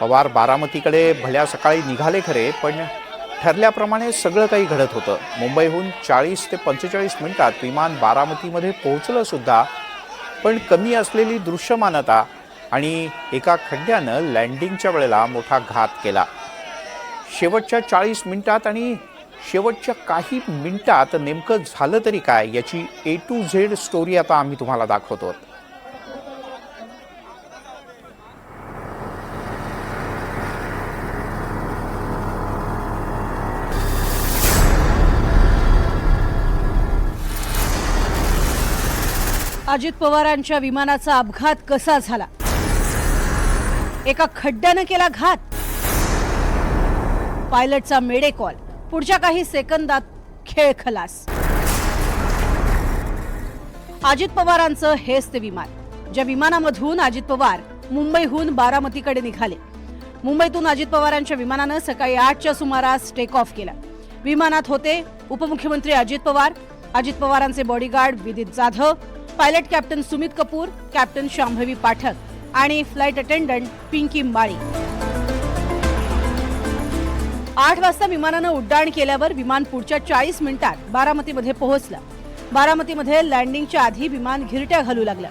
पवार बारामतीकडे भल्या सकाळी निघाले खरे, पण ठरल्याप्रमाणे सगळं काही घडत होतं. मुंबईहून 40 ते 45 मिनिटात विमान बारामतीमध्ये पोहोचलं सुद्धा, पण कमी असलेली दृश्यमानता आणि एका खड्ड्यानं लँडिंगच्या वेळेला मोठा घात केला. शेवटच्या 40 मिनिटात आणि शेवटच्या काही मिनिटात नेमकं झालं तरी काय याची A to Z स्टोरी आता आम्ही तुम्हाला दाखवतो. अजित पवारांच्या विमानाचा अपघात कसा झाला? एका खड्ड्यानं केला घात. पायलटचा मेडे कॉल. पुढच्या काही सेकंदात खेळ खलास. अजित पवारांचं हेच ते विमान, ज्या विमानामधून अजित पवार मुंबईहून बारामतीकडे निघाले. मुंबईतून अजित पवारांच्या विमानानं सकाळी 8च्या सुमारास टेक ऑफ केलं. विमानात होते उपमुख्यमंत्री अजित पवार, अजित पवारांचे बॉडीगार्ड विदित Jadhav, pilot captain Sumit Kapoor, captain Shambhavi Pathak आणि फ्लाइट अटेंडंट पिंकी माळी. 8 वाजता विमानानं उड्डाण केल्यावर विमान पुढच्या 40 मिनिटात बारामतीमध्ये पोहोचलं. बारामतीमध्ये लँडिंगच्या आधी विमान घिरट्या घालू लागलं.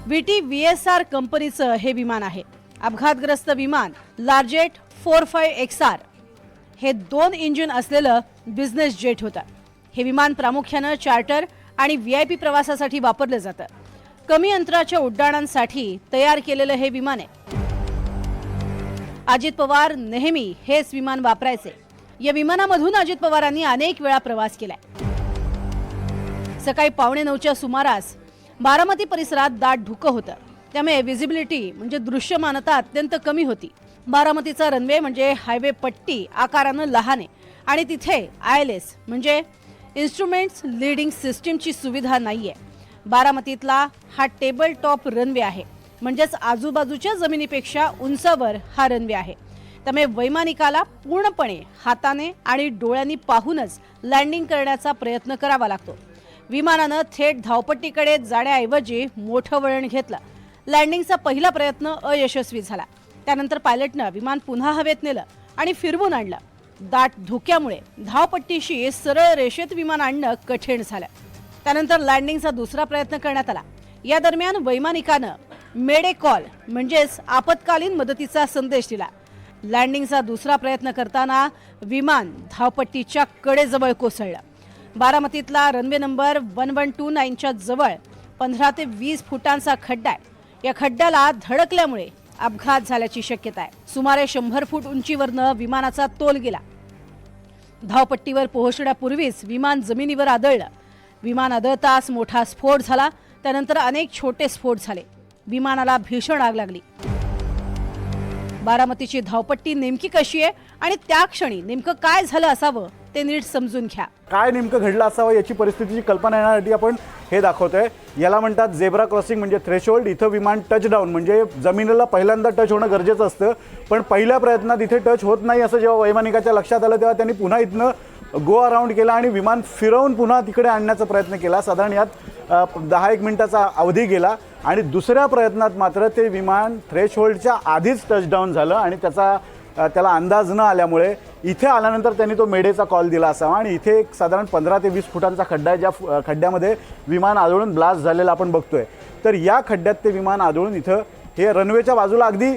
VT VSR कंपनीचं हे विमान आहे. अपघातग्रस्त विमान लार्जेट 45XR हे 2 इंजिन असलेलं बिझनेस जेट होतं. हे विमान प्रामुख्यानं चार्टर आणि VIP प्रवासासाठी वापरलं जातं. कमी अंतराच्या उड्डाणांसाठी तयार केलेलं हे विमान आहे. अजित पवार नेहमी हेच विमान वापरायचे. या विमानामधून अजित पवारांनी अनेक वेळा प्रवास केलाय. सकाळी 8:45च्या सुमारास बारामती परिसरात दाट धुकं होतं, त्यामुळे विजिबिलिटी म्हणजे दृश्यमानता अत्यंत कमी होती. बारामतीचा रनवे म्हणजे हायवे पट्टी आकारानं लहान आहे आणि तिथे ILS म्हणजे इन्स्ट्रुमेंट्स लीडिंग सिस्टीमची सुविधा नाहीये. बारामतीतला हा टेबल टॉप रनवे आहे, म्हणजेच आजूबाजूच्या जमिनीपेक्षा उंचावर हा रनवे आहे. त्यामुळे वैमानिकाला पूर्णपणे हाताने आणि डोळ्यांनी पाहूनच लँडिंग करण्याचा प्रयत्न करावा लागतो. विमानानं थेट धावपट्टीकडे जाण्याऐवजी मोठं वळण घेतलं. लँडिंगचा पहिला प्रयत्न अयशस्वी झाला. त्यानंतर पायलटनं विमान पुन्हा हवेत नेलं आणि फिरवून आणलं. दाट धुक्यामुळे धावपट्टीशी सरळ रेषेत विमान आणणं कठीण झालं. त्यानंतर लँडिंगचा दुसरा प्रयत्न करण्यात आला. या दरम्यान वैमानिकानं मेडे कॉल म्हणजेच आपत्कालीन मदतीचा संदेश दिला. लँडिंगचा दुसरा प्रयत्न करताना विमान धावपट्टीच्या कडेजवळ कोसळलं. बारामतीतला रनवे नंबर 1129च्या जवळ 15 ते 20 फुटांचा खड्डा आहे. या खड्ड्याला धडकल्यामुळे अपघात झाल्याची शक्यता आहे. सुमारे 100 फूट उंचीवरनं विमानाचा तोल गेला. धावपट्टीवर पोहोचण्यापूर्वीच विमान जमिनीवर आदळलं. विमान आदळताच मोठा स्फोट झाला. त्यानंतर अनेक छोटे स्फोट झाले. विमानाला भीषण आग लागली. बारामतीची धावपट्टी नेमकी कशी आहे आणि त्या क्षणी नेमकं काय झालं असावं ते नीट समजून घ्या. काय नेमकं घडलं असावं याची परिस्थितीची कल्पना येण्यासाठी आपण हे दाखवतोय. याला म्हणतात झेब्रा क्रॉसिंग म्हणजे थ्रेशोल्ड. इथं विमान टचडाऊन म्हणजे जमिनीला पहिल्यांदा टच होणं गरजेचं असतं, पण पहिल्या प्रयत्नात इथे टच होत नाही असं जेव्हा वैमानिकाच्या लक्षात आलं तेव्हा त्यांनी पुन्हा इथनं गो अराउंड केला आणि विमान फिरवून पुन्हा तिकडे आणण्याचा प्रयत्न केला. साधारण यात 10-1 मिनिटाचा अवधी गेला आणि दुसऱ्या प्रयत्नात मात्र ते विमान थ्रेशोल्डच्या आधीच टचडाऊन झालं आणि त्याला अंदाज न आल्यामुळे इथे आल्यानंतर त्यांनी तो मेडेचा कॉल दिला असावा. आणि इथे एक साधारण 15 ते 20 फुटांचा खड्डा आहे, ज्या खड्ड्यामध्ये विमान आदळून ब्लास्ट झालेलं आपण बघतोय. तर या खड्ड्यात ते विमान आदळून इथं हे रनवेच्या बाजूला अगदी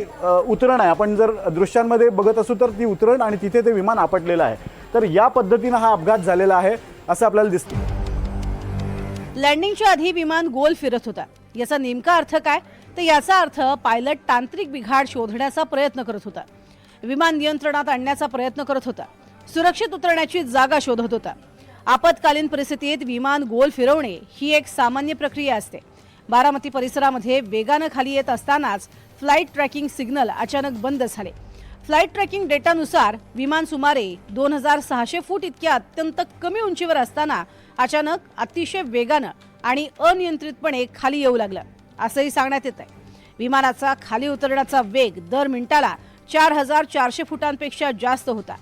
उतरण आहे. आपण जर दृश्यांमध्ये बघत असू तर ती उतरण आणि तिथे ते विमान आपटलेलं आहे. तर या पद्धतीनं हा अपघात झालेला आहे असं आपल्याला दिसतं. लँडिंगच्या आधी विमान गोल फिरत होता. याचा नेमका अर्थ काय? तर याचा अर्थ पायलट तांत्रिक बिघाड शोधण्याचा प्रयत्न करत होता. विमान नियंत्रणात आणण्याचा प्रयत्न करत होता. सुरक्षित उतरण्याची जागा शोधत होता. आपत्कालीन परिस्थितीत विमान गोल फिरवणे ही एक सामान्य प्रक्रिया असते. बारामती परिसरामध्ये वेगानं खाली येत असतानाच फ्लाइट ट्रॅकिंग सिग्नल अचानक बंद झाले. फ्लाइट ट्रॅकिंग डेटानुसार विमान सुमारे 2600 फूट इतक्या अत्यंत कमी उंचीवर असताना अचानक अतिशय वेगानं आणि अनियंत्रितपणे खाली येऊ लागलं असंही सांगण्यात येत आहे. विमानाचा खाली उतरण्याचा वेग दर मिनिटाला 4400 फुटांपेक्षा जास्त होता.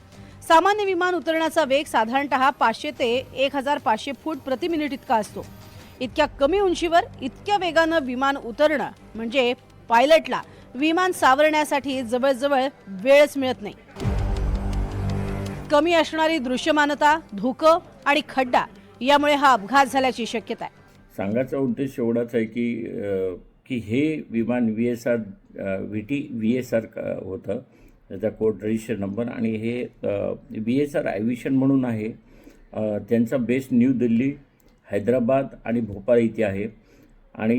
सामान्य विमान उतरण्याचा वेग साधारणतः 500 ते 1500 फूट प्रति मिनिट इतका असतो. इतक्या कमी उंचीवर इतक्या वेगानं विमान उतरणं म्हणजे पायलटला विमान सावरण्यासाठी जवळजवळ वेळच मिळत नाही. कमी असणारी दृश्यमानता, धुकं आणि खड्डा यामुळे हा अपघात झाल्याची शक्यता आहे. सांगायचा उद्देश एवढाच आहे की हे विमान VSR VSR होतं, त्याचा कोड रजिस्टर नंबर, आणि हे VSR ॲव्हिएशन म्हणून आहे. त्यांचा बेस न्यू दिल्ली, हैदराबाद आणि भोपाळ इथे आहे. आणि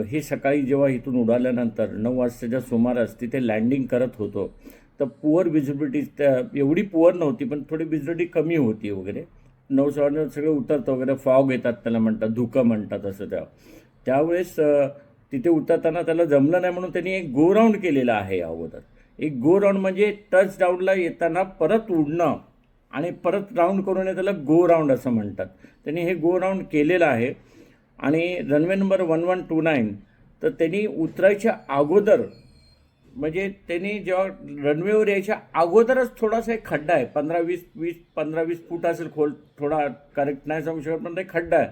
हे सकाळी जेव्हा इथून उडाल्यानंतर 9 वाजताच्या सुमारास तिथे लँडिंग करत होतो, तर पुअर विजिबिलिटी एवढी पुअर नव्हती, पण थोडी विजिबिलिटी कमी होती वगैरे. 9 सगळं उतरतं वगैरे, फॉग येतात त्याला म्हणतात, धुकं म्हणतात असं. त्यावेळेस तिथे उतरताना त्याला जमलं नाही म्हणून त्यांनी एक गो राऊंड केलेलं आहे अगोदर. एक गो राऊंड म्हणजे टच डाऊनला येताना परत उडणं आणि परत राऊंड करून त्याला गो राऊंड असं म्हणतात. त्यांनी हे गो राऊंड केलेलं आहे. आणि रनवे नंबर 1129, तर त्यांनी उतरायच्या अगोदर, म्हणजे त्यांनी जेव्हा रनवेवर यायच्या अगोदरच थोडासा एक खड्डा आहे, 15-20 फूट असेल खोल, थोडा करेक्ट नाही सांगू शकत, पण ते खड्डा आहे.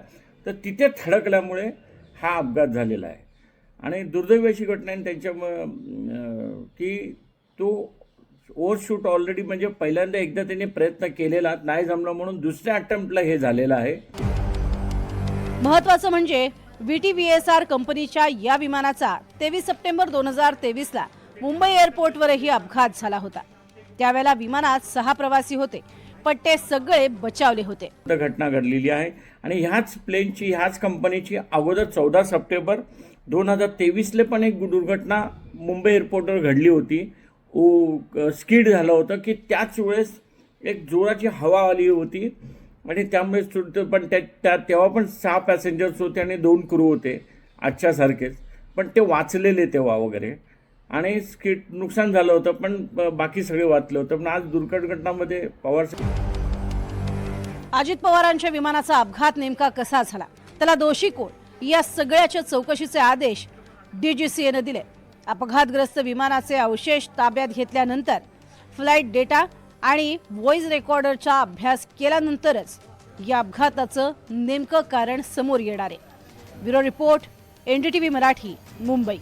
तर तिथे थडकल्यामुळे हा अपघात झालेला आहे. आणि दुर्दैवी अशी घटना आहे त्यांच्या की तो ओव्हरशूट ऑलरेडी, म्हणजे पहिल्यांदा एकदा त्यांनी प्रयत्न केलेला, नाही जमला म्हणून दुसऱ्या अटेम्प्टला हे झालेलं आहे. महत्त्वाचं म्हणजे VTVSR कंपनीच्या या विमानाचा 23 सप्टेंबर 2023ला मुंबई एअरपोर्टवरही अपघात झाला होता. त्यावेळेला विमानात 6 प्रवासी होते, पण ते सगळे बचावले होते. घटना घडलेली आहे. आणि ह्याच प्लेनची, ह्याच कंपनीची अगोदर 14 सप्टेंबर 2023ला पण एक दुर्घटना मुंबई एअरपोर्टवर घडली होती. स्किड झालं होतं की त्याच वेळेस एक जोराची हवा आली होती आणि त्यामुळे, पण तेव्हा पण 6 पॅसेंजर्स होते आणि 2 क्रू होते आजच्यासारखेच, पण ते वाचलेले तेव्हा वगैरे. आणि स्किड नुकसान झालं होतं, पण बाकी सगळे वाचले होतं. पण आज दुर्घटनामध्ये पवार अजित पवारांच्या विमानाचा अपघात नेमका कसा झाला, त्याला दोषी कोण, या सगळ्याच्या चौकशीचे आदेश DGCAने दिले. अपघातग्रस्त विमानाचे अवशेष ताब्यात घेतल्यानंतर, फ्लाईट डेटा आणि व्हॉइस रेकॉर्डरचा अभ्यास केल्यानंतरच या अपघाताचं नेमकं कारण समोर येणार आहे. Bureau report, NDTV Marathi, Mumbai.